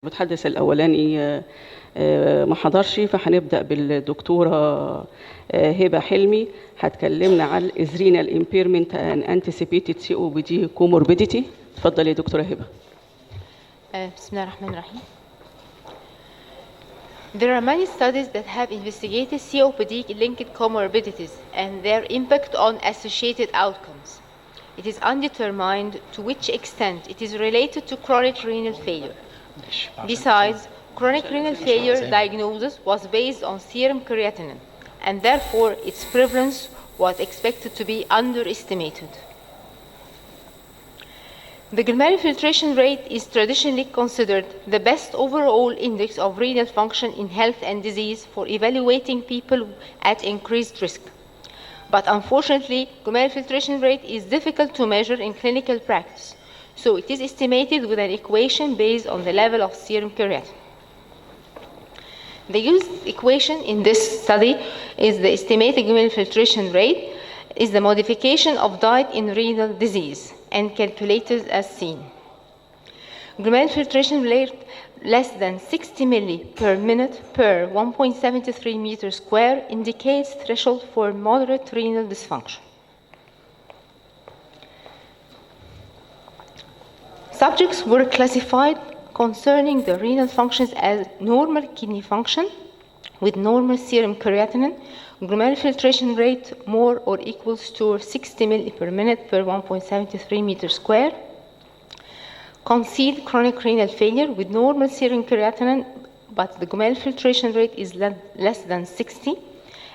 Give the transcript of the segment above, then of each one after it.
المتحدث الأولاني ما حضرش، فهنبدأ بالدكتورة هبة حلمي. هتكلمنا عن adrenal impairment and anticipated COPD comorbidity. اتفضلي يا دكتورة هبة. بسم الله الرحمن الرحيم. There are many studies that have investigated COPD-linked comorbidities and their impact on associated outcomes. It is undetermined to which extent it is related to chronic renal failure. Besides, chronic renal failure diagnosis was based on serum creatinine, and therefore its prevalence was expected to be underestimated. The glomerular filtration rate is traditionally considered the best overall index of renal function in health and disease for evaluating people at increased risk. But unfortunately, glomerular filtration rate is difficult to measure in clinical practice, so it is estimated with an equation based on the level of serum creatinine. The used equation in this study is the estimated glomerular filtration rate is the modification of diet in renal disease and calculated as seen. Glomerular filtration rate less than 60 milli per minute per 1.73 meters square indicates threshold for moderate renal dysfunction. Subjects were classified concerning the renal functions as normal kidney function with normal serum creatinine, glomerular filtration rate more or equals to 60 milli per minute per 1.73 meters square, concealed chronic renal failure with normal serum creatinine, but the glomerular filtration rate is less than 60,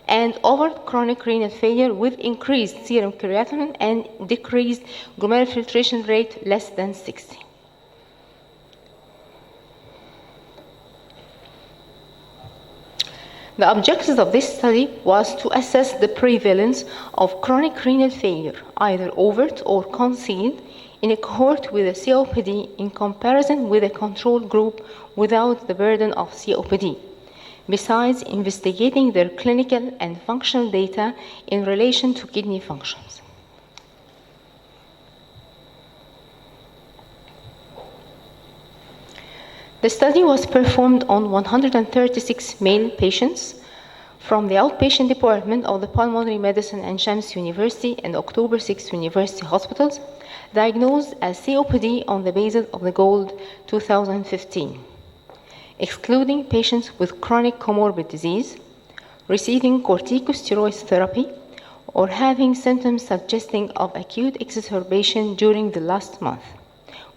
and overt chronic renal failure with increased serum creatinine and decreased glomerular filtration rate less than 60. The objective of this study was to assess the prevalence of chronic renal failure, either overt or concealed, in a cohort with a COPD in comparison with a control group without the burden of COPD, besides investigating their clinical and functional data in relation to kidney functions. The study was performed on 136 male patients from the outpatient department of the Pulmonary Medicine and Shams University and October 6 University hospitals, diagnosed as COPD on the basis of the GOLD 2015, excluding patients with chronic comorbid disease, receiving corticosteroid therapy, or having symptoms suggesting of acute exacerbation during the last month,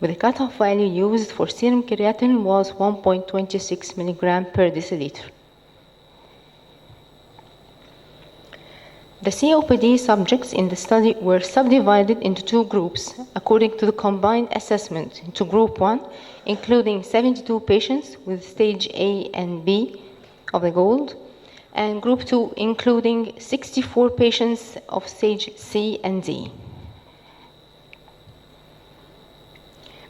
with the cutoff value used for serum creatinine was 1.26 milligram per deciliter. The COPD subjects in the study were subdivided into two groups according to the combined assessment into Group 1, including 72 patients with stage A and B of the GOLD, and Group 2, including 64 patients of stage C and D.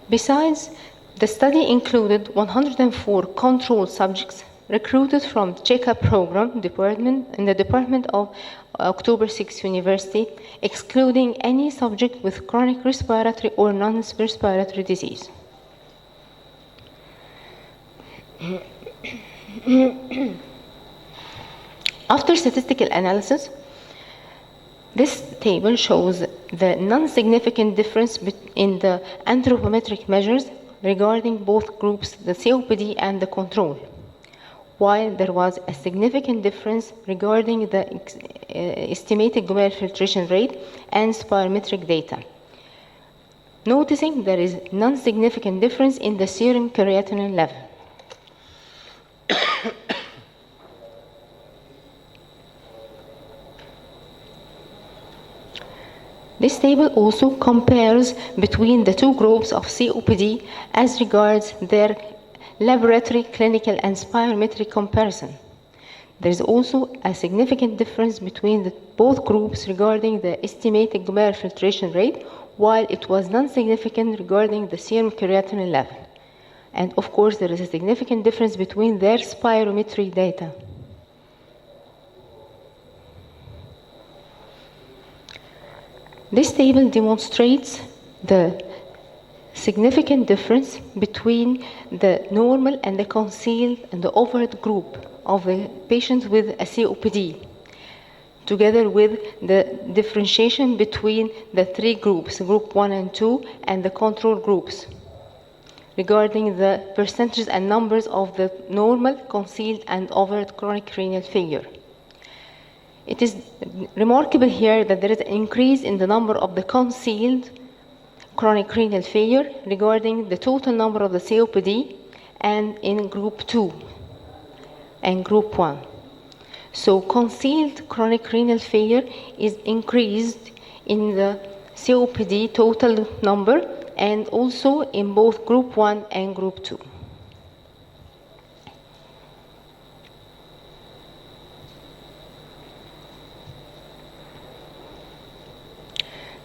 Besides, the study included 104 control subjects recruited from the checkup program department in the department of October 6 University, excluding any subject with chronic respiratory or non-respiratory disease. After statistical analysis, this table shows the non-significant difference in the anthropometric measures regarding both groups, the COPD and the control, while there was a significant difference regarding the estimated glomerular filtration rate and spirometric data. Noticing there is non-significant difference in the serum creatinine level. This table also compares between the two groups of COPD as regards their laboratory, clinical, and spirometric comparison. There is also a significant difference between both groups regarding the estimated glomerular filtration rate, while it was non-significant regarding the serum creatinine level. And of course, there is a significant difference between their spirometric data. This table demonstrates the significant difference between the normal and the concealed and the overt group of the patients with a COPD, together with the differentiation between the three groups, group 1 and 2, and the control groups, regarding the percentages and numbers of the normal, concealed, and overt chronic renal failure. It is remarkable here that there is an increase in the number of the concealed chronic renal failure regarding the total number of the COPD and in group 2 and group 1. So concealed chronic renal failure is increased in the COPD total number and also in both group 1 and group 2.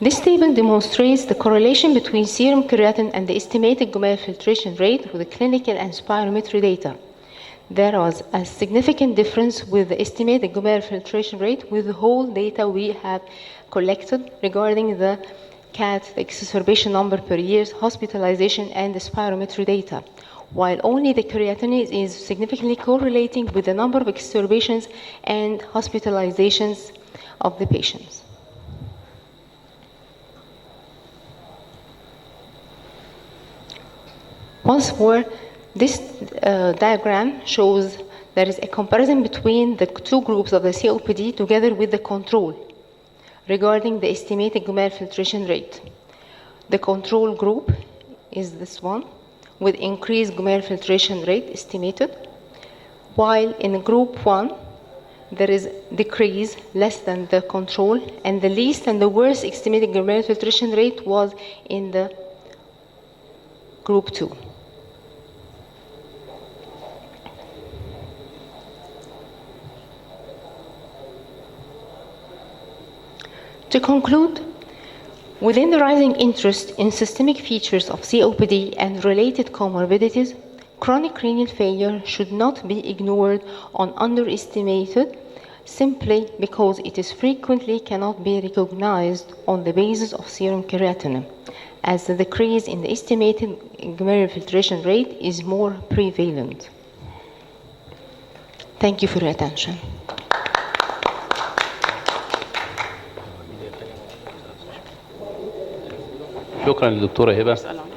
This table demonstrates the correlation between serum creatinine and the estimated glomerular filtration rate with the clinical and spirometry data. There was a significant difference with the estimated glomerular filtration rate with the whole data we have collected regarding the CAT, the exacerbation number per year, hospitalization, and the spirometry data, while only the creatinine is significantly correlating with the number of exacerbations and hospitalizations of the patients. Once more, this diagram shows there is a comparison between the two groups of the COPD together with the control regarding the estimated glomerular filtration rate. The control group is this one with increased glomerular filtration rate estimated, while in group 1 there is decrease less than the control, and the least and the worst estimated glomerular filtration rate was in the group 2. To conclude, within the rising interest in systemic features of COPD and related comorbidities, chronic renal failure should not be ignored or underestimated simply because it is frequently cannot be recognized on the basis of serum creatinine, as the decrease in the estimated glomerular filtration rate is more prevalent. Thank you for your attention. شكرا للدكتورة هبة. نسأل عنه.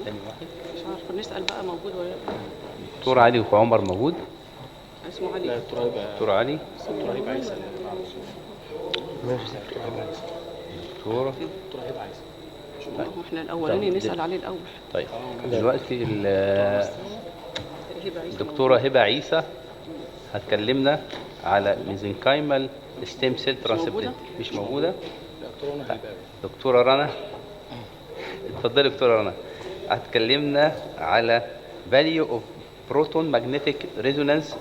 تاني واحد. مش عارفة نسأل بقى موجود ولا لا. دكتور علي وعمر موجود؟ اسمه علي. لا دكتور علي. دكتور هبة عيسى. ماشي دكتور هبة عيسى. دكتورة هبة عيسى. احنا الأولاني نسأل عليه الأول. طيب دلوقتي الدكتورة هبة عيسى هتكلمنا على ميزنكايمال ستيم سيل ترانسبلانت. مش موجودة؟ دكتورة رنا. اتفضلي دكتورة رنا. هتكلمنا على value of proton magnetic resonance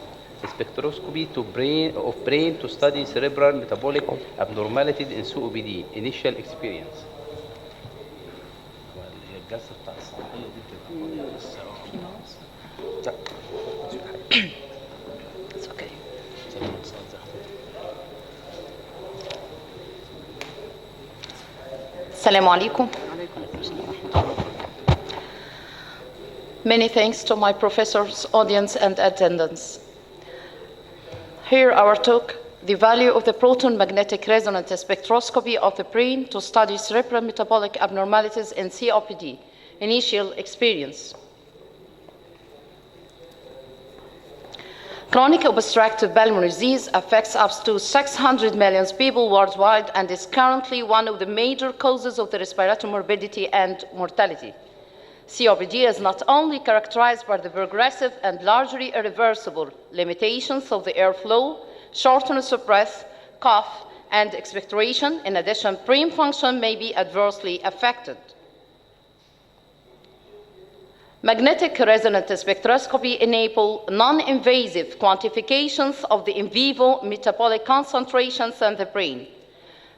spectroscopy of brain to study cerebral metabolic abnormalities in COPD. Initial experience. الجلسة بتاع الصباحية دي بتبقى لا. It's okay. Assalamu alaikum. Many thanks to my professors, audience, and attendants. Here our talk, the value of the proton magnetic resonance spectroscopy of the brain to study cerebral metabolic abnormalities in COPD, initial experience. Chronic obstructive pulmonary disease affects up to 600 million people worldwide and is currently one of the major causes of the respiratory morbidity and mortality. COPD is not only characterized by the progressive and largely irreversible limitations of the airflow, shortness of breath, cough, and expectoration. In addition, brain function may be adversely affected. Magnetic resonance spectroscopy enable non-invasive quantifications of the in vivo metabolic concentrations in the brain.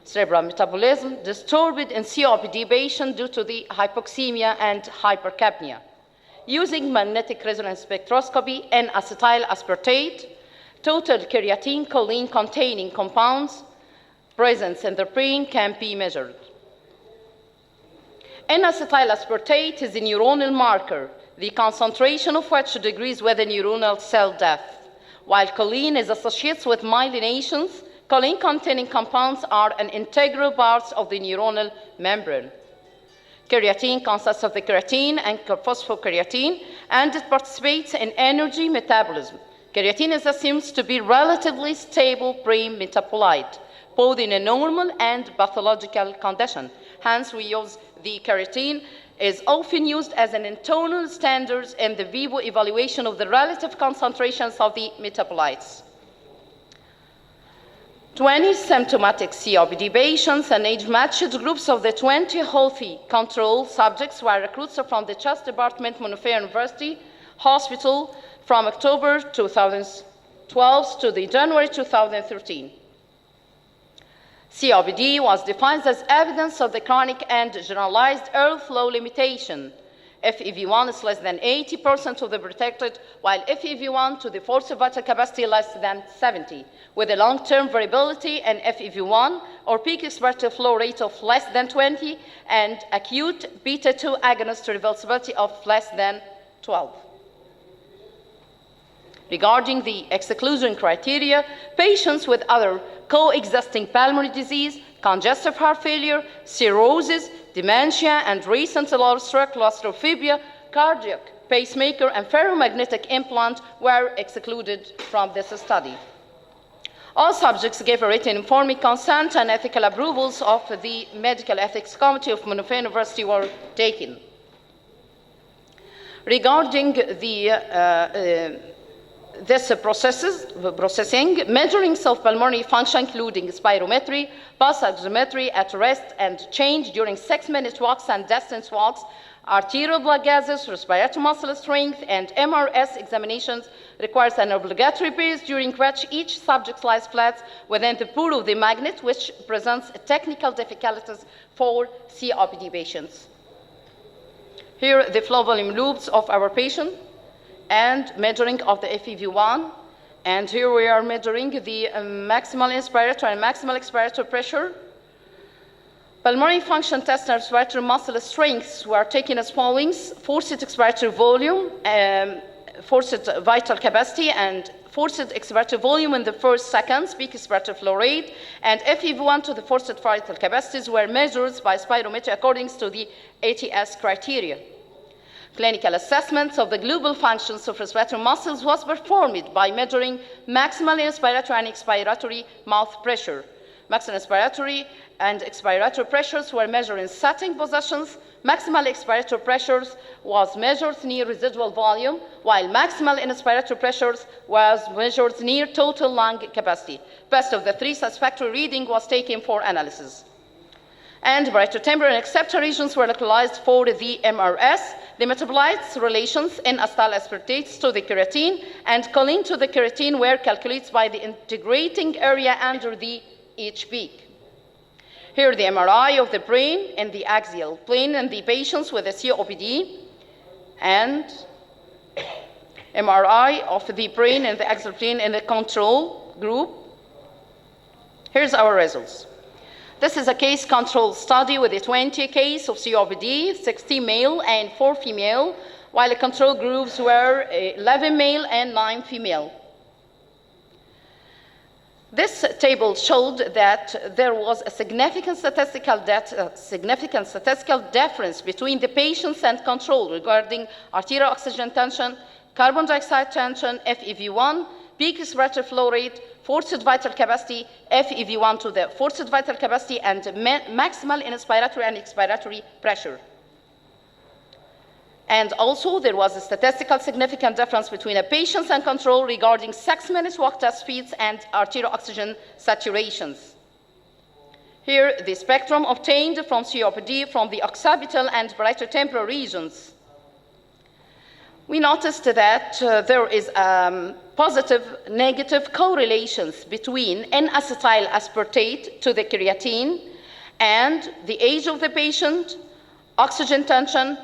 Cerebral metabolism disturbed in COPD patients due to the hypoxemia and hypercapnia. Using magnetic resonance spectroscopy and acetyl aspartate, total creatine choline containing compounds present in the brain can be measured. N-acetyl aspartate is a neuronal marker, the concentration of which decreases with the neuronal cell death, while choline is associated with myelinations. Choline-containing compounds are an integral part of the neuronal membrane. Creatine consists of the creatine and phosphocreatine, and it participates in energy metabolism. Creatine is assumed to be relatively stable brain metabolite, both in a normal and pathological condition. Hence, we use the creatine is often used as an internal standard in the vivo evaluation of the relative concentrations of the metabolites. 20 symptomatic COPD patients and age-matched groups of the 20 healthy control subjects were recruited from the chest department, Montefiore University Hospital from October 2012 to the January 2013. COPD was defined as evidence of the chronic and generalized airflow limitation. FEV1 is less than 80% of the protected, while FEV1 to the forced vital capacity less than 70, with a long-term variability in FEV1 or peak expiratory flow rate of less than 20 and acute beta-2 agonist reversibility of less than 12. Regarding the exclusion criteria, patients with other coexisting pulmonary disease, congestive heart failure, cirrhosis, dementia, and recent stroke, claustrophobia, cardiac pacemaker, and ferromagnetic implant were excluded from this study. All subjects gave a written informed consent, and ethical approvals of the Medical Ethics Committee of Montefiore University were taken. Regarding this processing, measuring self-pulmonary function, including spirometry, pulse oximetry at rest and change during 6-minute walks and distance walks, arterial blood gases, respiratory muscle strength, and MRS examinations requires an obligatory period during which each subject lies flat within the pool of the magnet, which presents technical difficulties for COPD patients. Here are the flow volume loops of our patient and measuring of the FEV1. And here we are measuring the maximal inspiratory and maximal expiratory pressure. Pulmonary function test and respiratory muscle strengths were taken as following: forced expiratory volume, forced vital capacity, and forced expiratory volume in the first seconds, peak expiratory flow rate, and FEV1 to the forced vital capacities were measured by spirometry according to the ATS criteria. Clinical assessments of the global functions of respiratory muscles was performed by measuring maximal inspiratory and expiratory mouth pressure. Maximal inspiratory and expiratory pressures were measured in sitting positions. Maximal expiratory pressures was measured near residual volume, while maximal inspiratory pressures was measured near total lung capacity. Best of the three satisfactory reading was taken for analysis. And temporal and acceptor regions were localized for the MRS. The metabolites relations in acetyl aspartates to the creatine and choline to the creatine were calculated by the integrating area under each peak. Here the MRI of the brain in the axial plane in the patients with a COPD, and MRI of the brain in the axial plane in the control group. Here's our results. This is a case control study with a 20 case of COPD, 60 male and 4 female, while the control groups were 11 male and 9 female. This table showed that there was a significant statistical difference between the patients and control regarding arterial oxygen tension, carbon dioxide tension, FEV1, peak respiratory flow rate, forced vital capacity, FEV1 to the forced vital capacity, and maximal inspiratory and expiratory pressure. And also, there was a statistical significant difference between the patients and control regarding 6-minute walk test speeds and arterial oxygen saturations. Here, the spectrum obtained from COPD from the occipital and temporal regions. We noticed that there is positive, negative correlations between N-acetyl aspartate to the creatine and the age of the patient, oxygen tension,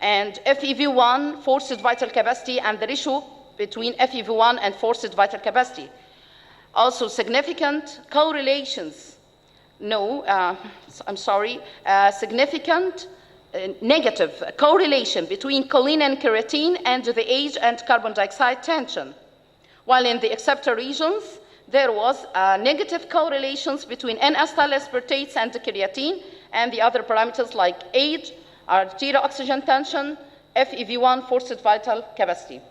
and FEV1, forced vital capacity, and the ratio between FEV1 and forced vital capacity. Also significant correlations, significant negative correlation between choline and creatine and the age and carbon dioxide tension. While in the acceptor regions, there was negative correlations between N-acetyl aspartates and creatine and the other parameters like age, arterial oxygen tension, FEV1, forced vital capacity.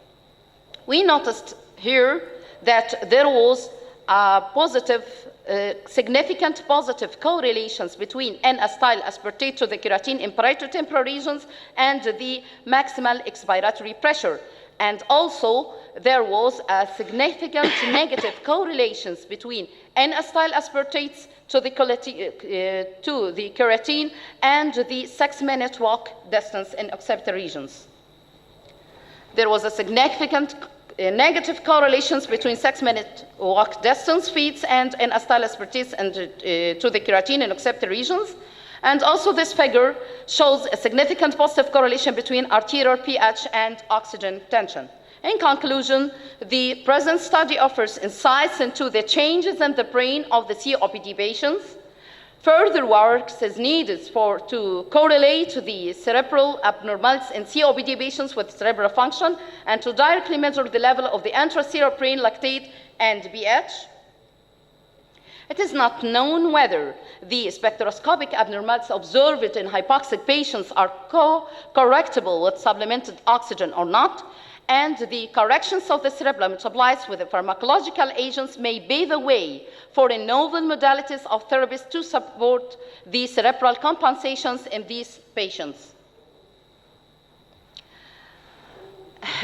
We noticed here that there was significant positive correlations between N-acetyl aspartate to the creatine in parieto-temporal regions and the maximal expiratory pressure. And also, there was a significant negative correlations between N-acetyl aspartates to the creatine and the 6-minute walk distance in occipital regions. There was a significant negative correlations between 6-minute walk distance feeds and N-acetyl aspartates and to the creatine in occipital regions. And also this figure shows a significant positive correlation between arterial pH and oxygen tension. In conclusion, the present study offers insights into the changes in the brain of the COPD patients. Further work is needed to correlate the cerebral abnormalities in COPD patients with cerebral function and to directly measure the level of the intracerebral brain lactate and pH. It is not known whether the spectroscopic abnormalities observed in hypoxic patients are correctable with supplemented oxygen or not, and the corrections of the cerebellum metabolized with the pharmacological agents may pave the way for novel modalities of therapies to support the cerebral compensations in these patients.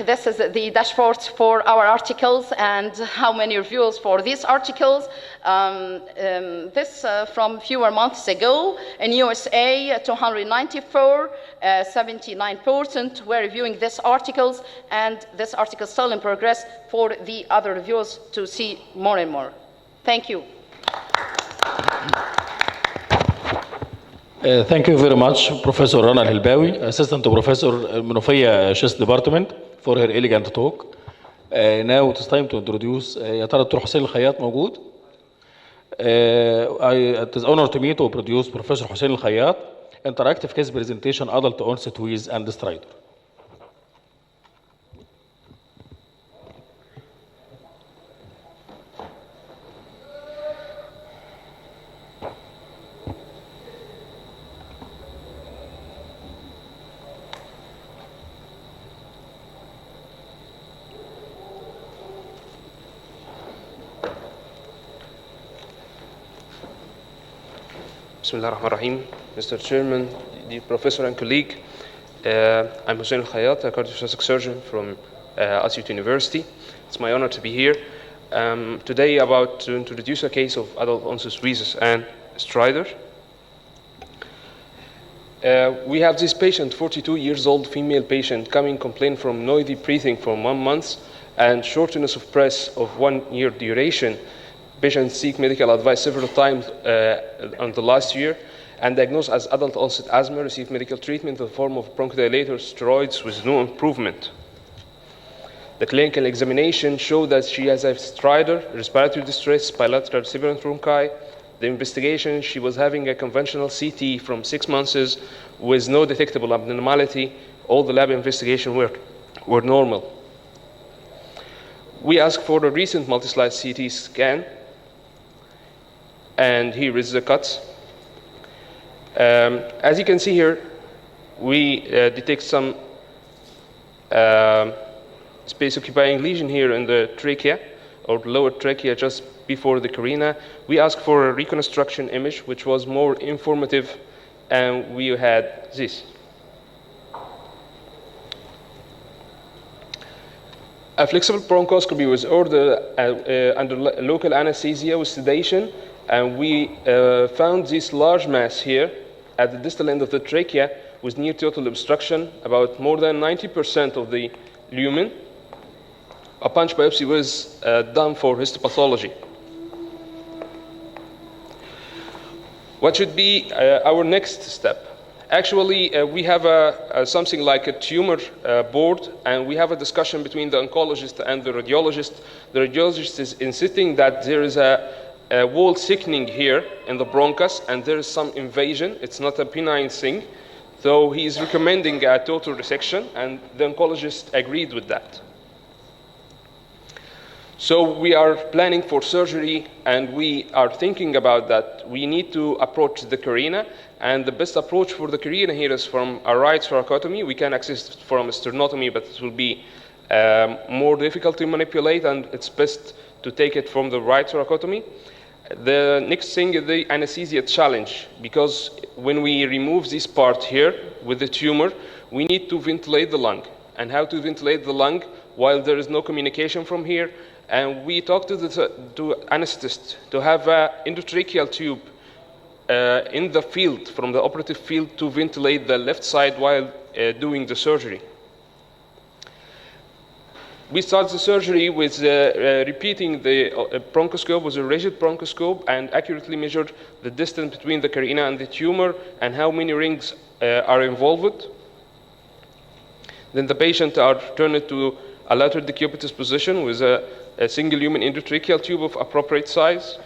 This is the dashboard for our articles and how many reviews for these articles. This from fewer months ago in USA, 294, 79% were reviewing these articles, and this article is still in progress for the other reviews to see more and more. Thank you. Thank you very much, Professor Rana Al-Hilbawi, Assistant Professor Menofia Chest Department, for her elegant talk. Now it is time to introduce يا ترى دكتور حسين الخياط موجود؟ It is honor to me to produce Professor Hussein Al-Khayyat, interactive case presentation, adult onset with and stridor. Bismillah ar-Rahman ar-Rahim. Mr. Chairman, dear Professor and colleague, I'm Hussein Al-Khayyat, a cardiothoracic surgeon from Asyut University. It's my honor to be here today about to introduce a case of adult onset wheezes and stridor. We have this patient, 42 years old female patient, coming complain from noisy breathing for 1 month and shortness of breath of 1 year duration. Patients seek medical advice several times on the last year and diagnosed as adult onset asthma, received medical treatment in the form of bronchodilators, steroids with no improvement. The clinical examination showed that she has a stridor, respiratory distress, bilateral sibilant bronchi. The investigation, she was having a conventional CT from 6 months with no detectable abnormality. All the lab investigations were normal. We asked for a recent multi-slide CT scan, and here is the cuts. As you can see here, we detect some space-occupying lesion here in the trachea, or lower trachea just before the carina. We asked for a reconstruction image, which was more informative, and we had this. A flexible bronchoscopy was ordered under local anesthesia with sedation, and we found this large mass here at the distal end of the trachea with near total obstruction, about more than 90% of the lumen. A punch biopsy was done for histopathology. What should be our next step? Actually, we have something like a tumor board, and we have a discussion between the oncologist and the radiologist. The radiologist is insisting that there is a wall thickening here in the bronchus, and there is some invasion. It's not a benign thing. So he is recommending a total resection, and the oncologist agreed with that. So we are planning for surgery, and we are thinking about that. We need to approach the carina, and the best approach for the carina here is from a right thoracotomy. We can access it from a sternotomy, but it will be more difficult to manipulate, and it's best to take it from the right thoracotomy. The next thing is the anesthesia challenge, because when we remove this part here with the tumor, we need to ventilate the lung. And how to ventilate the lung while there is no communication from here? And we talked to anesthetist to have an endotracheal tube in the field, from the operative field, to ventilate the left side while doing the surgery. We start the surgery with repeating the bronchoscope with a rigid bronchoscope and accurately measure the distance between the carina and the tumor and how many rings are involved. Then the patient are turned to a lateral decubitus position with a single human endotracheal tube of appropriate size.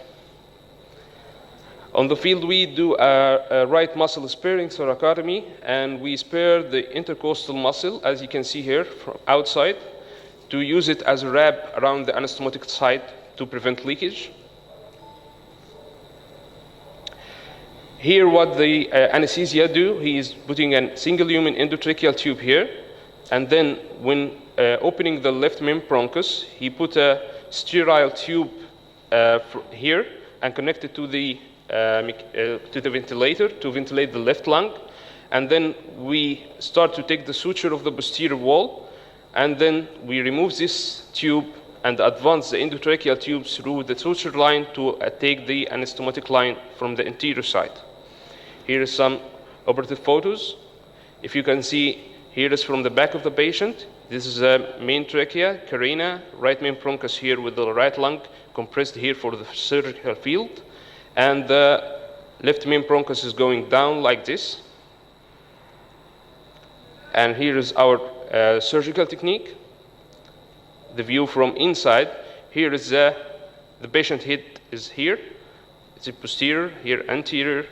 On the field, we do a right muscle sparing thoracotomy, and we spare the intercostal muscle, as you can see here from outside, to use it as a wrap around the anastomotic site to prevent leakage. Here what the anesthesia do, he is putting a single human endotracheal tube here, and then when opening the left main bronchus, he put a sterile tube here and connect it to the ventilator to ventilate the left lung. And then we start to take the suture of the posterior wall, and then we remove this tube and advance the endotracheal tube through the suture line to take the anastomotic line from the anterior side. Here is some operative photos. If you can see, here is from the back of the patient. This is a main trachea, carina, right main bronchus here with the right lung compressed here for the surgical field. And the left main bronchus is going down like this. And here is our surgical technique. The view from inside. Here is the patient head is here. It's a posterior, here anterior.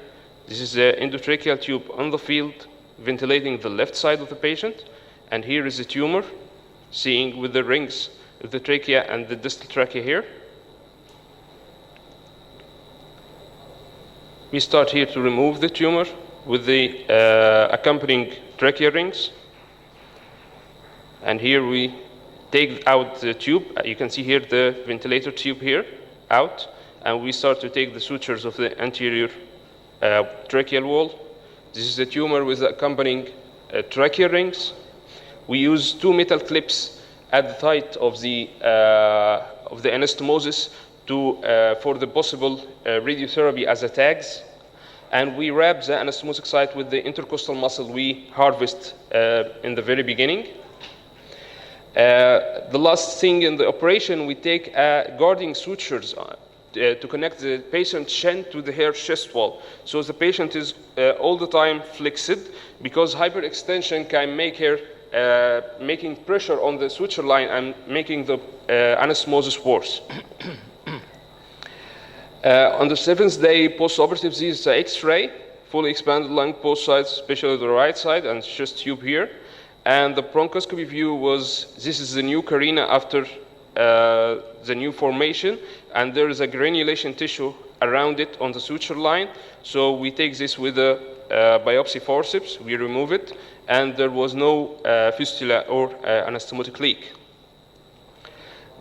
This is the endotracheal tube on the field, ventilating the left side of the patient. And here is the tumor, seeing with the rings of the trachea and the distal trachea here. We start here to remove the tumor with the accompanying trachea rings. And here we take out the tube. You can see here the ventilator tube here out. And we start to take the sutures of the anterior tracheal wall. This is the tumor with the accompanying trachea rings. We use 2 metal clips at the height of the anastomosis for the possible radiotherapy as a tags. And we wrap the anastomotic site with the intercostal muscle we harvest in the very beginning. The last thing in the operation, we take guarding sutures to connect the patient's chin to the hair chest wall. So the patient is all the time flexed, because hyperextension can make her making pressure on the suture line and making the anastomosis worse. On the 7th day post-operative, this is the X-ray, fully expanded lung both sides, especially the right side, and chest tube here. And the bronchoscopy view was, this is the new carina after the new formation, and there is a granulation tissue around it on the suture line. So we take this with a biopsy forceps, we remove it, and there was no fistula or anastomotic leak.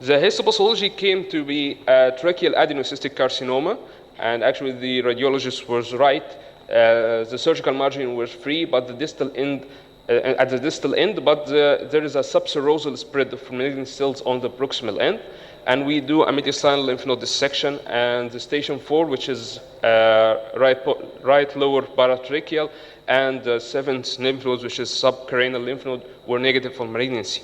The histopathology came to be tracheal adenocystic carcinoma, and actually the radiologist was right. The surgical margin was free, but the distal end, at the distal end, but there is a subserosal spread of malignant cells on the proximal end, and we do a mediastinal lymph node dissection, and the station 4, which is right lower paratracheal, and the 7th lymph node, which is subcarinal lymph node, were negative for malignancy.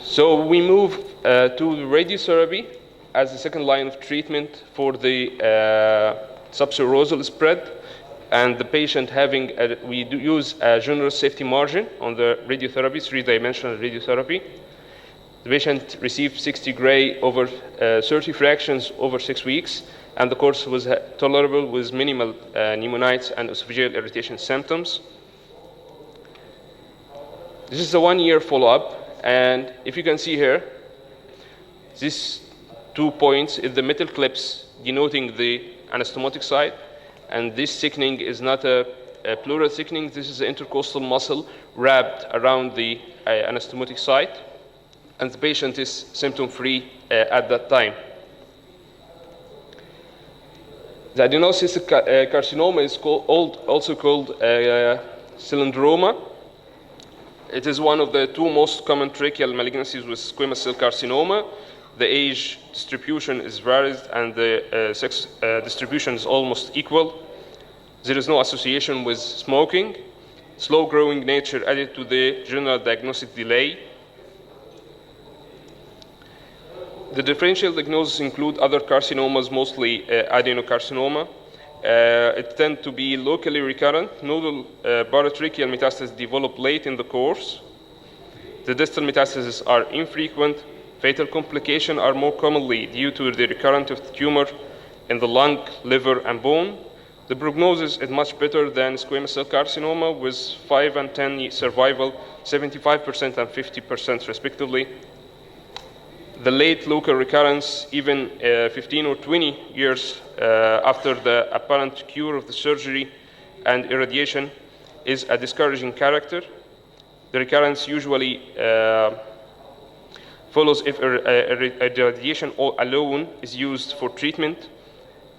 So we move to radiotherapy as the second line of treatment for the subserosal spread, and the patient having, we do use a generous safety margin on the radiotherapy, 3-dimensional radiotherapy. The patient received 60 gray over 30 fractions over 6 weeks, and the course was tolerable with minimal pneumonitis and esophageal irritation symptoms. This is a 1-year follow-up, and if you can see here, these 2 points is the metal clips denoting the anastomotic site, and this thickening is not a pleural thickening. This is the intercostal muscle wrapped around the anastomotic site, and the patient is symptom-free at that time. The adenomocystic carcinoma is also called cylindroma. It is one of the 2 most common tracheal malignancies with squamous cell carcinoma. The age distribution is varied, and the sex distribution is almost equal. There is no association with smoking. Slow-growing nature added to the general diagnostic delay. The differential diagnoses include other carcinomas, mostly adenocarcinoma. It tends to be locally recurrent. Nodal paratracheal metastases develop late in the course. The distal metastases are infrequent. Fatal complications are more commonly due to the recurrence of the tumor in the lung, liver, and bone. The prognosis is much better than squamous cell carcinoma, with 5 and 10 survival, 75% and 50% respectively. The late local recurrence, even 15 or 20 years after the apparent cure of the surgery and irradiation, is a discouraging character. The recurrence usually follows if irradiation alone is used for treatment.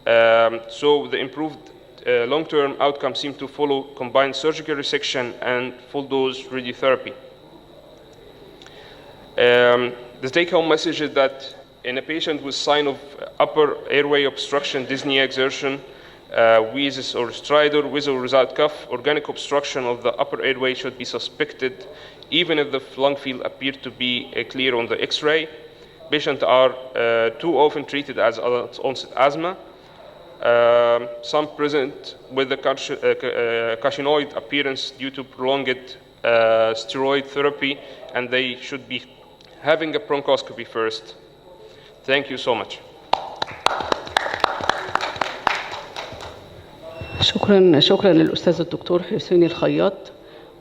So the improved long-term outcomes seem to follow combined surgical resection and full-dose radiotherapy. The take-home message is that in a patient with sign of upper airway obstruction, dyspnea, exertion, wheezes or stridor, with or without cough, organic obstruction of the upper airway should be suspected, even if the lung field appears to be clear on the X-ray. Patients are too often treated as onset asthma. Some present with the carcinoid appearance due to prolonged steroid therapy, and they should be having a bronchoscopy first. Thank you so much. شكرا للأستاذ الدكتور حسين الخياط،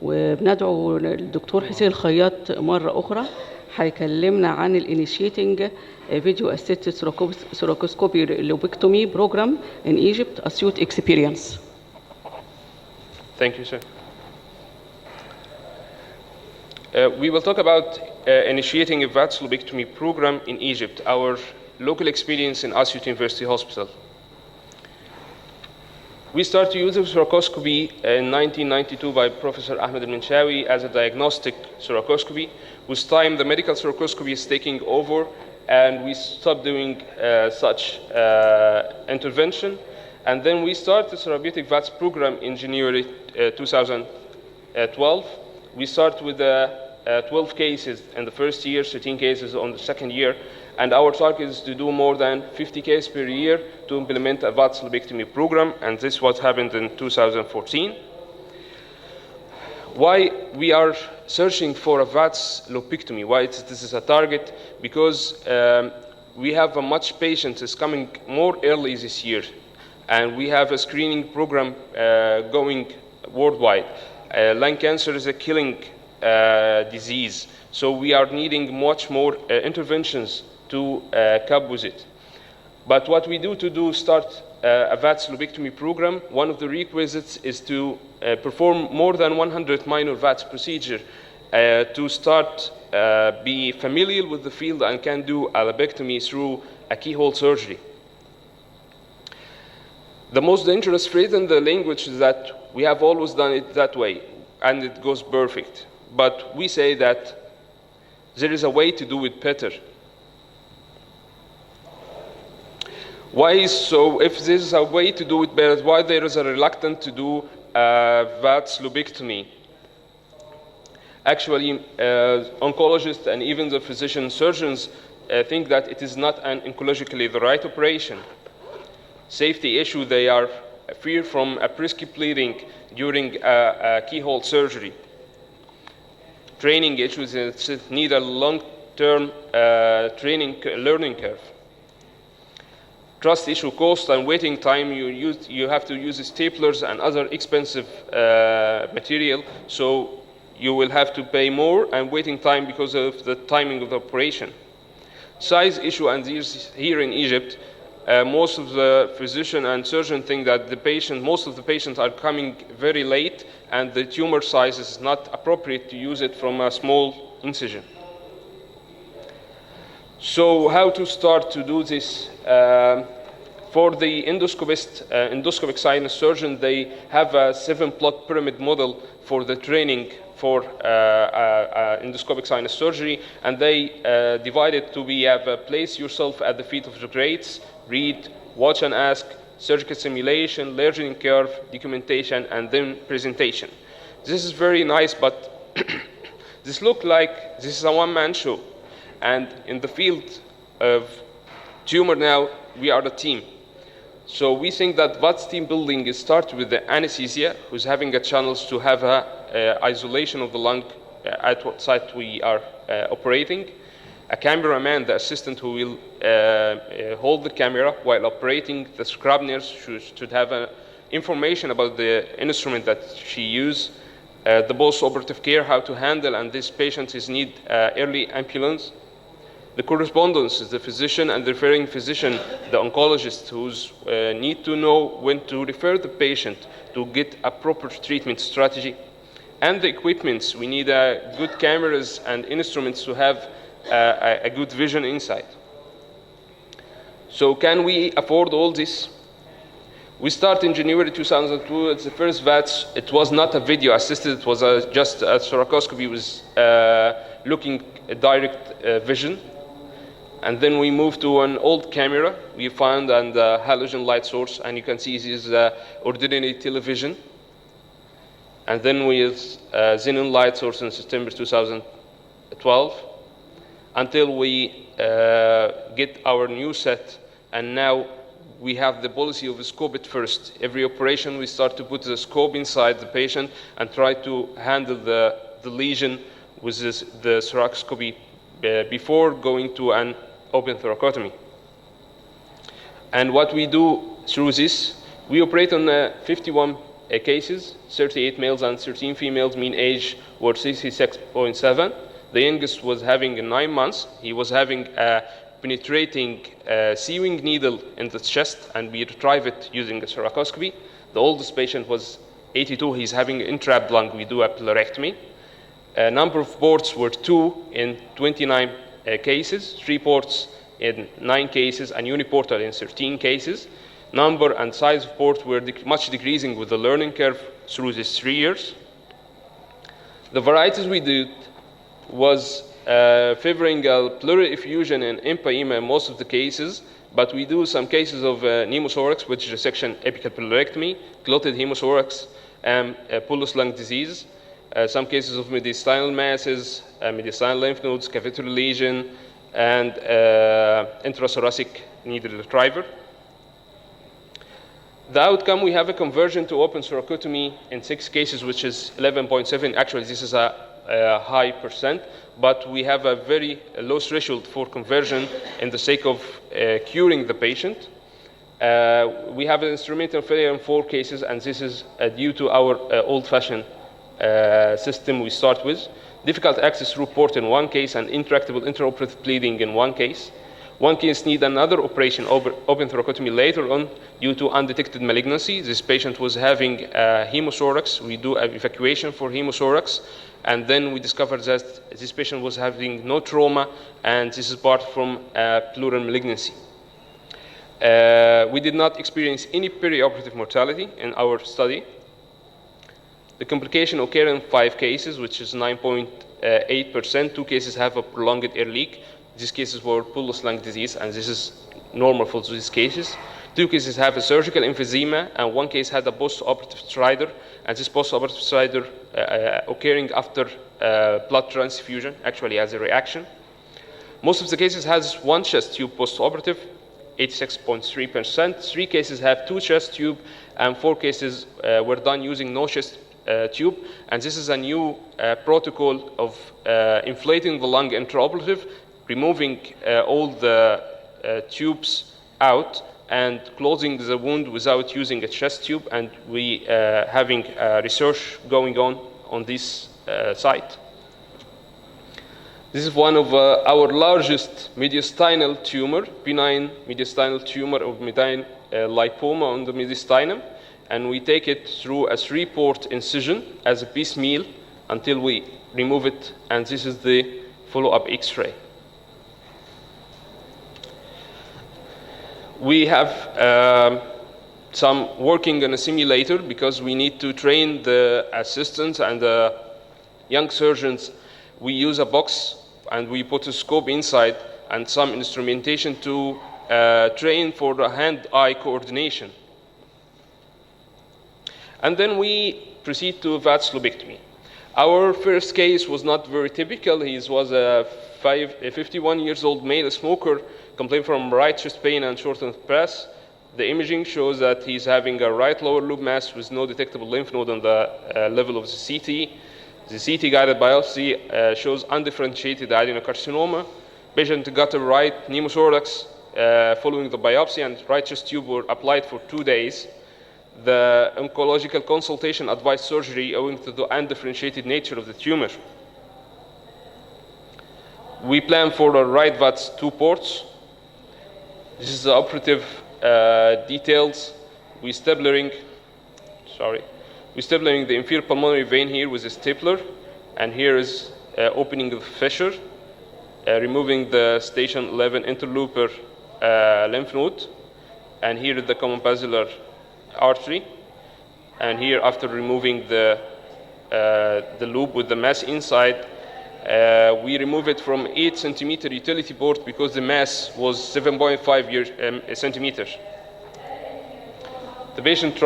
وبندعو الدكتور حسين الخياط مرة أخرى هيكلمنا عن الانيشيتنج فيديو اسيستد ثوراكوسكوبي لوبكتومي بروجرام in Egypt acute experience. Thank you, sir. We will talk about initiating a VATS lobectomy program in Egypt, our local experience in Asyut University Hospital. We started using thoracoscopy in 1992 by Professor Ahmed al-Minshawi as a diagnostic thoracoscopy. With time, the medical thoracoscopy is taking over, and we stopped doing such intervention. And then we started the therapeutic VATS program in January 2012. We started with 12 cases in the first year, 13 cases on the second year, and our target is to do more than 50 cases per year to implement a VATS lobectomy program, and this was happened in 2014. Why we are searching for a VATS lobectomy? Why this is a target? Because we have a much patients coming more early this year, and we have a screening program going worldwide. Lung cancer is a killing disease, so we are needing much more interventions to cope with it. But what we do to start a VATS lobectomy program, one of the requisites is to perform more than 100 minor VATS procedures to start be familiar with the field and can do a lobectomy through a keyhole surgery. The most dangerous phrase in the language is that we have always done it that way and it goes perfect. But we say that there is a way to do it better. Why so? If there is a way to do it better, why there is a reluctance to do VATS lobectomy? Actually, oncologists and even the physician surgeons think that it is not an oncologically the right operation. Safety issue, they are fear from a prescriptive bleeding during a keyhole surgery. Training issues, it need a long-term training learning curve. Trust issue, cost and waiting time. You have to use staplers and other expensive material, so you will have to pay more, and waiting time because of the timing of the operation. Size issue, and here in Egypt, most of the physician and surgeon think that most of the patients are coming very late, and the tumor size is not appropriate to use it from a small incision. So how to start to do this? For the endoscopic sinus surgeon, they have a 7-block pyramid model for the training for endoscopic sinus surgery, and they divide it to be place yourself at the feet of the greats, read, watch and ask, surgical simulation, learning curve, documentation, and then presentation. This is very nice, but this looks like this is a one-man show. And in the field of tumor now, we are a team. So we think that VATS team building starts with the anesthesia, who's having a chance to have isolation of the lung at what site we are operating. A cameraman, the assistant who will hold the camera while operating. The scrub nurse should have information about the instrument that she uses. The post-operative care, how to handle, and this patient need early ambulance. The correspondence is the physician and the referring physician, the oncologist, who's need to know when to refer the patient to get a proper treatment strategy. And the equipments, we need good cameras and instruments to have a good vision inside. So can we afford all this? We started in January 2002. It's the first VATS. It was not a video assisted. It was just a thoracoscopy with looking direct vision. And then we moved to an old camera. We found a halogen light source, and you can see this is ordinary television. And then we used xenon light source in September 2012 until we get our new set. And now we have the policy of scope it first. Every operation, we start to put the scope inside the patient and try to handle the lesion with the thoracoscopy before going to an open thoracotomy. And what we do through this, we operate on 51 cases, 38 males and 13 females. Mean age was 66.7. The youngest was having 9 months. He was having a penetrating sewing needle in the chest, and we retrieve it using a thoracoscopy. The oldest patient was 82. He's having an entrapped lung. We do a pleurectomy. Number of ports were 2 in 29 cases, 3 ports in 9 cases, and uniportal in 13 cases. Number and size of ports were much decreasing with the learning curve through these 3 years. The varieties we did was favoring a pleural effusion and empyema in most of the cases, but we do some cases of pneumothorax, which is resection apical pleurectomy, clotted hemothorax, and bullous lung disease. Some cases of mediastinal masses, mediastinal lymph nodes, cavitary lesion, and intrathoracic needle retriever. The outcome, we have a conversion to open thoracotomy in 6 cases, which is 11.7. Actually, this is a high percent, but we have a very low threshold for conversion in the sake of curing the patient. We have an instrumental failure in 4 cases, and this is due to our old-fashioned system we start with. Difficult access through port in 1 case, and intractable intraoperative bleeding in 1 case. 1 case need another operation, open thoracotomy later on due to undetected malignancy. This patient was having hemothorax. We do evacuation for hemothorax, and then we discovered that this patient was having no trauma, and this is part from pleural malignancy. We did not experience any perioperative mortality in our study. The complication occurred in 5 cases, which is 9.8%. 2 cases have a prolonged air leak. These cases were bullous lung disease, and this is normal for these cases. 2 cases have a surgical emphysema, and 1 case had a post-operative stridor, and this post-operative stridor occurring after blood transfusion, actually as a reaction. Most of the cases has 1 chest tube post-operative, 86.3%. 3 cases have 2 chest tube, and 4 cases were done using no chest tube. And this is a new protocol of inflating the lung intraoperative, removing all the tubes out, and closing the wound without using a chest tube, and we having research going on this site. This is one of our largest mediastinal tumor, benign mediastinal tumor of benign lipoma on the mediastinum, and we take it through a 3-port incision as a piecemeal until we remove it, and this is the follow-up X-ray. We have some working on a simulator because we need to train the assistants and the young surgeons. We use a box and we put a scope inside and some instrumentation to train for the hand-eye coordination. And then we proceed to VATS lobectomy. Our first case was not very typical. He was a 51-year-old male smoker, complained from right chest pain and shortness of breath. The imaging shows that he's having a right lower lobe mass with no detectable lymph node on the level of the CT. The CT-guided biopsy shows undifferentiated adenocarcinoma. Patient got a right pneumothorax following the biopsy, and right chest tube were applied for 2 days. The oncological consultation advised surgery owing to the undifferentiated nature of the tumor. We plan for the right VATS 2 ports. This is the operative details. We're stapling the inferior pulmonary vein here with a stapler, and here is opening the fissure, removing the station 11 interloper lymph node, and here is the common basilar artery, and here after removing the lobe with the mass inside, we remove it from 8 centimeter utility port because the mass was 7.5 centimeters. The patient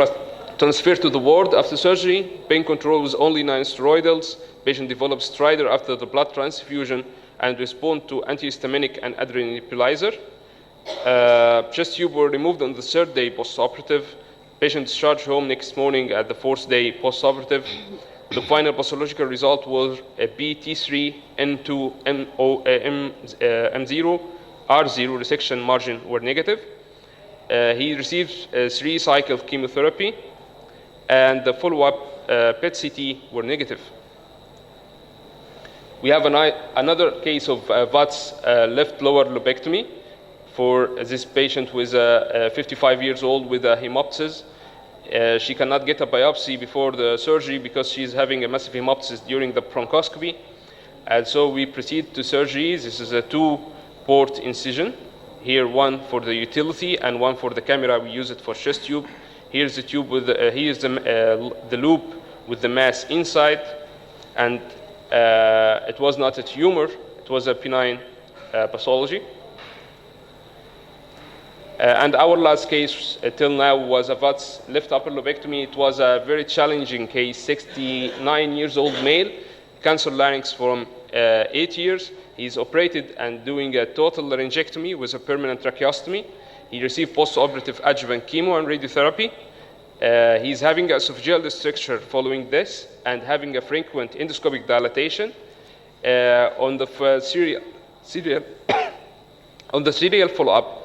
transferred to the ward after surgery. Pain control was only non-steroidals. Patient developed stridor after the blood transfusion and respond to antihistaminic and adrenaline nebulizer. Chest tube were removed on the 3rd day post-operative. Patient discharged home next morning at the 4th day post-operative. The final pathological result was a BT3 N2 M0 R0 resection margin were negative. He received 3 cycle chemotherapy, and the follow-up PET-CT were negative. We have another case of VATS left lower lobectomy for this patient who is 55 years old with a hemoptysis. She cannot get a biopsy before the surgery because she's having a massive hemoptysis during the bronchoscopy. And so we proceed to surgery. This is a 2-port incision. Here, one for the utility and one for the camera. We use it for chest tube. Here's the tube with here's the loop with the mass inside, and it was not a tumor. It was a benign pathology. And our last case till now was a VATS left upper lobectomy. It was a very challenging case, 69 years old male, cancer larynx from 8 years. He's operated and doing a total laryngectomy with a permanent tracheostomy. He received post-operative adjuvant chemo and radiotherapy. He's having esophageal stricture following this and having a frequent endoscopic dilatation. On the serial follow-up,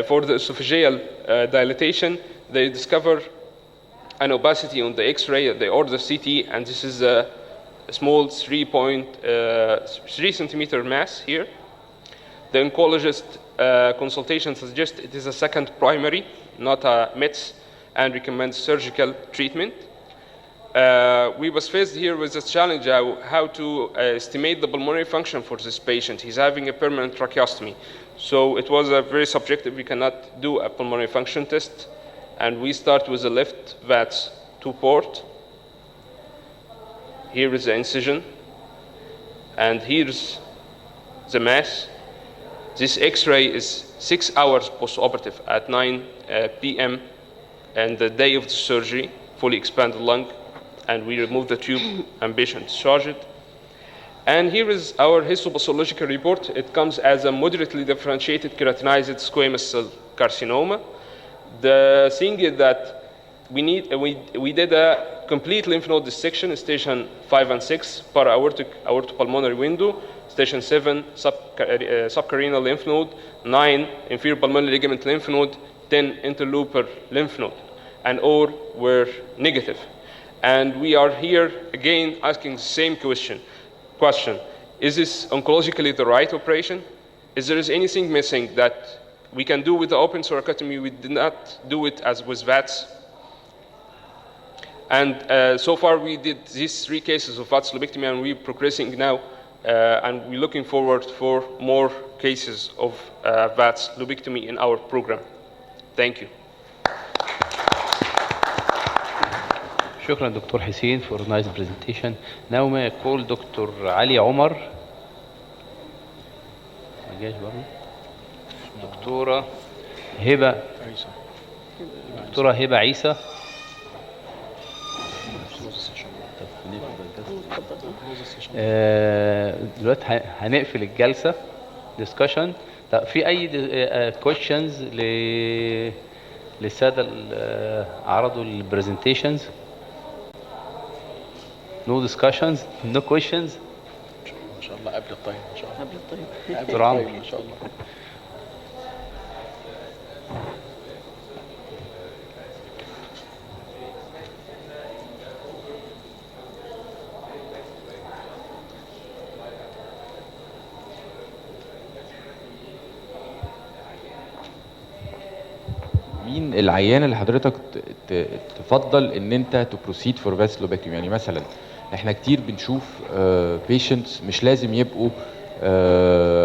for the esophageal dilatation, they discover an opacity on the X-ray. They order CT, and this is a small 3.3 centimeter mass here. The oncologist consultation suggests it is a second primary, not a METS, and recommends surgical treatment. We was faced here with a challenge how to estimate the pulmonary function for this patient. He's having a permanent tracheostomy. So it was a very subjective. We cannot do a pulmonary function test. And we start with the left VATS 2-port. Here is the incision. And here's the mass. This X-ray is 6 hours post-operative at 9 p.m. and the day of the surgery, fully expanded lung. And we remove the tube and patient discharge it. And here is our histopathological report. It comes as a moderately differentiated keratinized squamous cell carcinoma. The thing is that we did a complete lymph node dissection in station 5 and 6, para-aortopulmonary window, station 7, subcarinal lymph node, 9, inferior pulmonary ligament lymph node, 10 interloper lymph node, and all were negative. And we are here again asking the same question. Is this oncologically the right operation? Is there anything missing that we can do with the open thoracotomy we did not do it as with VATS? And so far we did these 3 cases of VATS lobectomy, and we're progressing now, and we're looking forward for more cases of VATS lobectomy in our program. Thank you. شكرا دكتور حسين for nice presentation. Now may I call دكتور علي عمر. ما جاش برضه. دكتورة هبة عيسى. دلوقتي هنقفل الجلسة discussion. طب في أي questions للسادة اللي عرضوا البرزنتيشنز؟ No discussions, no questions. ان شاء الله قبل الطيب ان شاء الله. قبل الطيب. قبل الطيب ان شاء الله. مين العيان اللي حضرتك تفضل ان انت تبروسيد فور فاس لوبكتومي؟ يعني مثلا احنا كتير بنشوف بيشنتس مش لازم يبقوا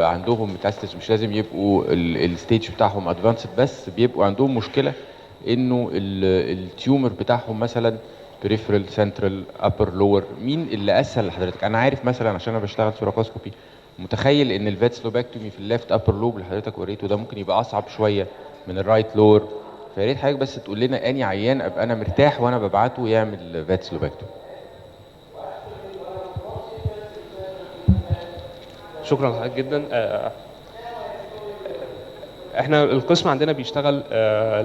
عندهم ميتاستس، مش لازم يبقوا الستيج بتاعهم ادفانسد، بس بيبقوا عندهم مشكله انه التيومر بتاعهم مثلا بريفرال سنترال ابر لور. مين اللي اسهل لحضرتك؟ انا عارف مثلا عشان انا بشتغل ثوراكوسكوبي متخيل ان الفاتس لوبكتومي في الليفت ابر لوب اللي حضرتك وريته ده ممكن يبقى اصعب شويه من الرايت لور، فيا ريت حضرتك بس تقول لنا اني عيان ابقى انا مرتاح وانا ببعته يعمل فاتس لوبكتومي. شكرا لحضرتك جدا. احنا القسم عندنا بيشتغل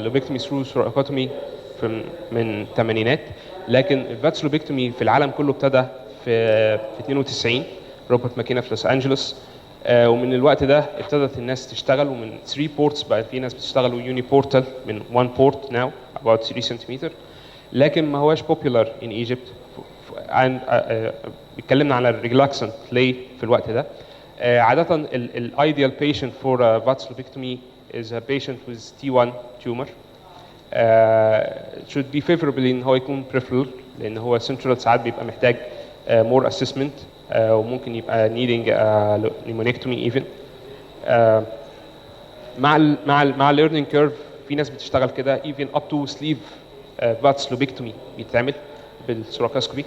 لوبكتومي ثرو ثوراكوتومي من الثمانينات، لكن الفاتس لوبكتومي في العالم كله ابتدى في 92 روبرت ماكينا في لوس انجلوس، ومن الوقت ده ابتدت الناس تشتغل، ومن 3 بورتس بقى في ناس بتشتغل يوني بورتال من 1 بورت ناو about 3 سنتيمتر، لكن ما هواش popular in Egypt. اتكلمنا على الريلاكسنت ليه في الوقت ده. عادة الايديال patient for a VATS lobectomy is a patient with T1 tumor. Should be favorable ان هو يكون peripheral، لان هو central ساعات بيبقى محتاج more assessment، وممكن يبقى needing pneumonectomy even. مع learning curve في ناس بتشتغل كده even up to sleeve VATS lobectomy بيتعمل بالثوراكوسكوبي،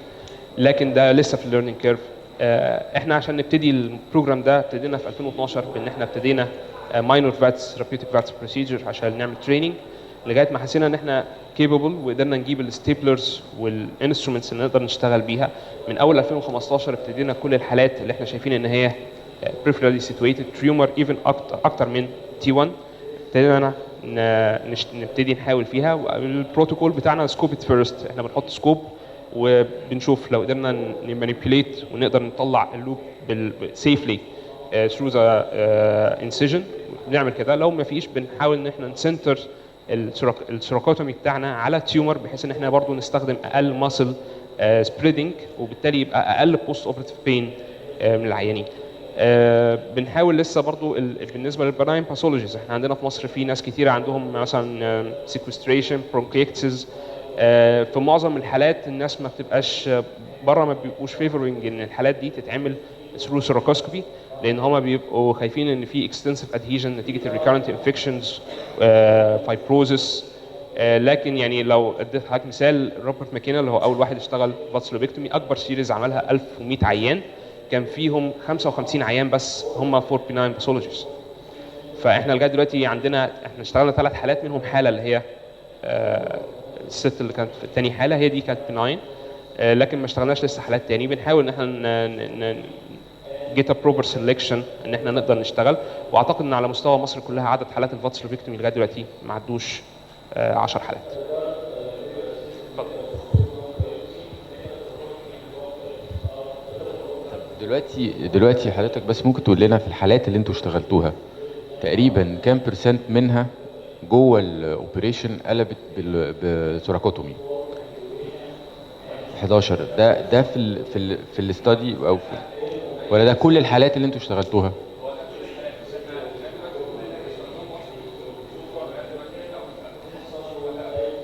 لكن ده لسه في learning curve. احنا عشان نبتدي البروجرام ده ابتدينا في 2012 بان احنا ابتدينا minor VATS therapeutic VATS procedure عشان نعمل training، لغايه ما حسينا ان احنا capable وقدرنا نجيب الستيبلرز والانسترومنتس اللي نقدر نشتغل بيها. من اول 2015 ابتدينا كل الحالات اللي احنا شايفين ان هي peripherally situated tumor even اكتر من T1 ابتدينا نبتدي نحاول فيها. البروتوكول بتاعنا سكوب فيرست، احنا بنحط سكوب وبنشوف لو قدرنا نمانيبيوليت ونقدر نطلع اللوب سيفلي through the incision بنعمل كده. لو ما فيش بنحاول ان احنا نسنتر الثوراكوتومي بتاعنا على التيومر بحيث ان احنا برضو نستخدم اقل ماسل سبريدنج، وبالتالي يبقى اقل بوست اوبريتيف بين من العيانين. بنحاول لسه برضو بالنسبه للبناين باثولوجيز، احنا عندنا في مصر في ناس كتير عندهم مثلا سيكوستريشن برونكيكتسز. في معظم الحالات الناس ما بتبقاش بره، ما بيبقوش فيفورنج ان الحالات دي تتعمل ثرو ثوراكوسكوبي، لان هم بيبقوا خايفين ان في اكستنسيف ادهيجن نتيجه الريكارنت انفكشنز فايبروزس. لكن يعني لو اديت حضرتك مثال روبرت ماكينا اللي هو اول واحد اشتغل فاتس لوبكتومي، اكبر سيريز عملها 1100 عيان، كان فيهم 55 عيان بس هم فور بيناين باثولوجيز. فاحنا لغايه دلوقتي عندنا احنا اشتغلنا 3 حالات منهم حاله اللي هي الست اللي كانت في الثاني حاله هي دي كانت بناين، لكن ما اشتغلناش لسه حالات تاني. بنحاول ان احنا جيت ا بروبر سيلكشن ان احنا نقدر نشتغل، واعتقد ان على مستوى مصر كلها عدد حالات الفاتس لوبكتومي لغايه دلوقتي ما عدوش 10 حالات. دلوقتي حضرتك بس ممكن تقول لنا في الحالات اللي انتوا اشتغلتوها تقريبا كام % منها جوه الاوبريشن قلبت بثوراكوتومي. 11 ده في الاستادي او ولا ده كل الحالات اللي انتوا اشتغلتوها؟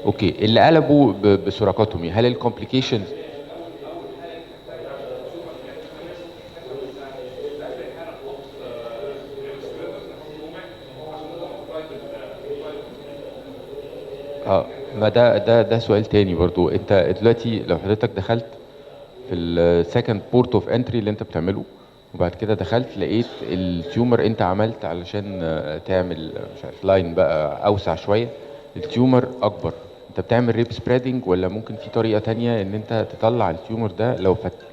اوكي، اللي قلبوا بثوراكوتومي هل الكومبليكيشنز ما ده سؤال تاني برضو. انت دلوقتي لو حضرتك دخلت في السكند بورت اوف انتري اللي انت بتعمله، وبعد كده دخلت لقيت التيومر، انت عملت علشان تعمل مش عارف لاين بقى اوسع شويه، التيومر اكبر، انت بتعمل ريب سبريدنج ولا ممكن في طريقه تانية ان انت تطلع التيومر ده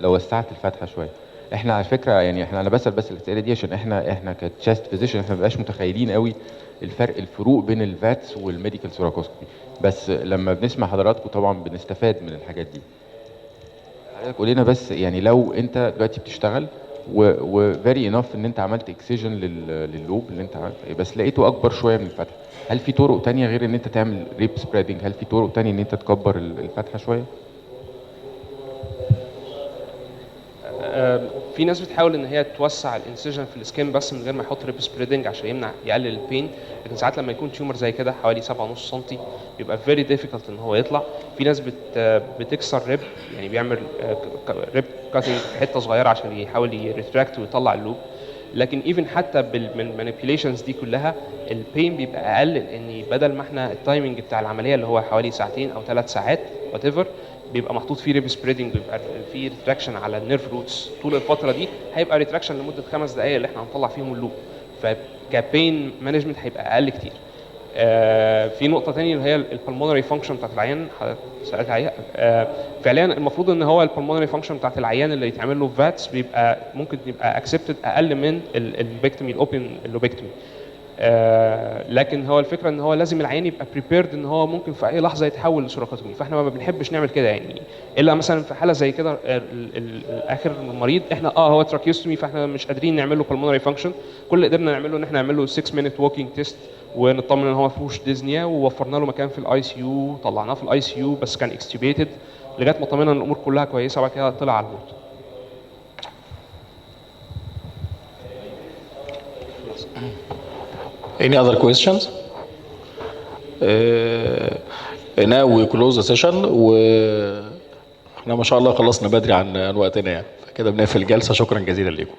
لو وسعت الفتحه شويه؟ احنا على فكره يعني انا بسال الاسئله دي عشان احنا كتشست فيزيشن احنا ما بقاش متخيلين قوي الفروق بين الفاتس والميديكال ثوراكوسكوبي، بس لما بنسمع حضراتكم طبعا بنستفاد من الحاجات دي. حضرتك قول لنا بس يعني لو انت دلوقتي بتشتغل وفيري انف ان انت عملت اكسجن لللوب اللي انت عملت، بس لقيته اكبر شويه من الفتحه، هل في طرق تانية غير ان انت تعمل ريب سبريدنج؟ هل في طرق تانية ان انت تكبر الفتحه شويه؟ في ناس بتحاول ان هي توسع الانسيجن في السكين بس من غير ما يحط ريب سبريدنج عشان يقلل البين، لكن ساعات لما يكون تيومر زي كده حوالي 7.5 سم بيبقى فيري ديفيكلت ان هو يطلع. في ناس بتكسر ريب، يعني بيعمل ريب كاتنج حته صغيره عشان يحاول يريتراكت ويطلع اللوب. لكن ايفن حتى بالمانيبيوليشنز دي كلها البين بيبقى اقل، لان بدل ما احنا التايمنج بتاع العمليه اللي هو حوالي ساعتين او 3 ساعات وات ايفر، بيبقى محطوط فيه ريب سبريدنج، بيبقى فيه ريتراكشن على النيرف روتس طول الفتره دي، هيبقى ريتراكشن لمده 5 دقائق اللي احنا هنطلع فيهم اللوب، فكبين مانجمنت هيبقى اقل كتير. في نقطه ثانيه اللي هي البلمونري فانكشن بتاعت العيان سالت عليها. فعليا المفروض ان هو البلمونري فانكشن بتاعت العيان اللي يتعمل له فاتس بيبقى ممكن يبقى اكسبتد اقل من اللوبكتومي، الاوبن اللوبكتومي. لكن هو الفكره ان هو لازم العيان يبقى بريبيرد ان هو ممكن في اي لحظه يتحول لثوراكوتومي، فاحنا ما بنحبش نعمل كده يعني، الا مثلا في حاله زي كده اخر المريض احنا هو تراكيوستومي فاحنا مش قادرين نعمل له بالمونري فانكشن، كل اللي قدرنا نعمله ان احنا نعمل له 6 مينت ووكينج تيست ونطمن ان هو ما فيهوش ديزنيا، ووفرنا له مكان في الاي سي يو، طلعناه في الاي سي يو بس كان اكستيبيتد لغايه ما طمنا ان الامور كلها كويسه، وبعد كده طلع على الموت. Any other questions? Now we close the session احنا ما شاء الله خلصنا بدري عن وقتنا يعني، فكده بنقفل الجلسة. شكرا جزيلا لكم.